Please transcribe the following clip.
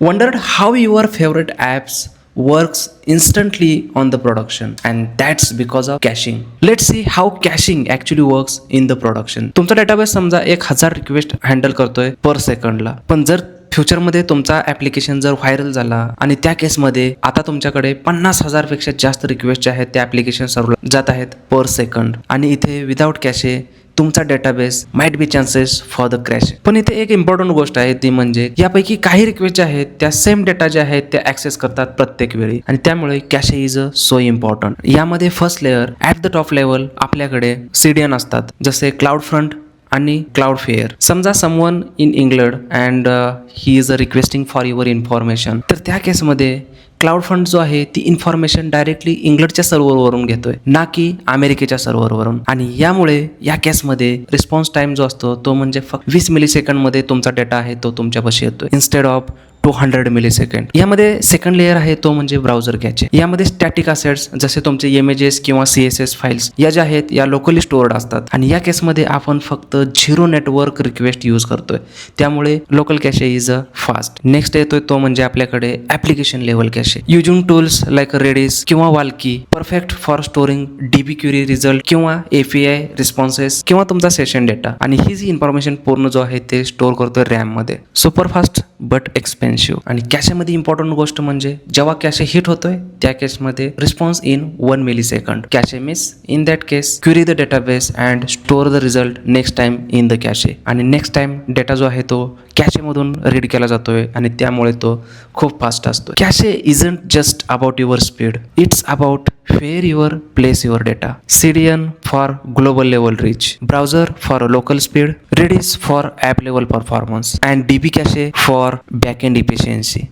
Wondered how your favorite apps works instantly on the production, and that's because of caching. Let's see how caching actually works in the production. तुमचा database समजा 1000 request handle करतोय पर सेकंडला, पण जर फ्युचरमध्ये तुमचा application जर viral झाला आणि त्या केसमध्ये आता तुमच्याकडे 50,000 पेक्षा जास्त रिक्वेस्ट जे आहेत त्या ॲप्लिकेशन सर्व्हरला जात आहेत पर सेकंड, आणि इथे विदाउट कॅशे तुमचा database might be chances for the crash. पण इथे एक इम्पॉर्टंट गोष्ट आहे, ती म्हणजे यापैकी काही रिक्वेस्ट ज्या आहेत त्या सेम डेटा जे आहेत त्या ऍक्सेस करतात प्रत्येक वेळी, आणि त्यामुळे कॅशे इज सो इम्पॉर्टंट. यामध्ये first layer at the top level आपल्याकडे CDN असतात, जसे क्लाउड फ्रंट आणि क्लाउडफेअर. समजा someone in England and he is requesting for your information, तर त्या केसमध्ये क्लाउड फ्रंट जो आहे ती इन्फॉर्मेशन डायरेक्टली इंग्लंडच्या सर्व्हरवरून घेतोय, ना की अमेरिकेच्या सर्व्हरवरून. आणि यामुळे या केसमध्ये रिस्पॉन्स टाइम जो असतो तो म्हणजे फक्त 20 मिलीसेकंडमध्ये तुमचा डेटा आहे तो तुमच्यापाशी येतोय, इन्स्टेड ऑफ 200 मिलीसेकंड. यामध्ये सेकंड लेअर आहे तो म्हणजे ब्राउझर कॅचे. यामध्ये स्टॅटिक असेट्स जसे तुमचे इमेजेस किंवा CSS फाईल्स या ज्या आहेत या लोकली स्टोअर्ड असतात, आणि या केसमध्ये आपण फक्त 0 नेटवर्क रिक्वेस्ट यूज करतोय, त्यामुळे local cache is fast. Next येतोय तो म्हणजे आपल्याकडे application level cache. Using tools like Redis किंवा Valkey, perfect for storing DB query result किंवा API रिस्पॉन्सेस किंवा तुमचा सेशन डेटा. आणि ही जी इन्फॉर्मेशन पूर्ण जो आहे ते स्टोअर करतोय रॅम मध्ये. Super fast but expensive. आणि कॅशेमध्ये इम्पॉर्टंट गोष्ट म्हणजे जेव्हा कॅशे हिट होतोय त्या केसमध्ये response in 1 millisecond. Cache miss in that case query the database and store the result next time in the cache. आणि नेक्स्ट टाइम डेटा जो आहे तो कॅशेमधून रीड केला जातोय, आणि त्यामुळे तो खूप फास्ट असतो. Cache isn't just about your speed, it's about where you place your data. CDN for global level reach, browser for local speed, Redis for app level performance, and DB cache for backend efficiency.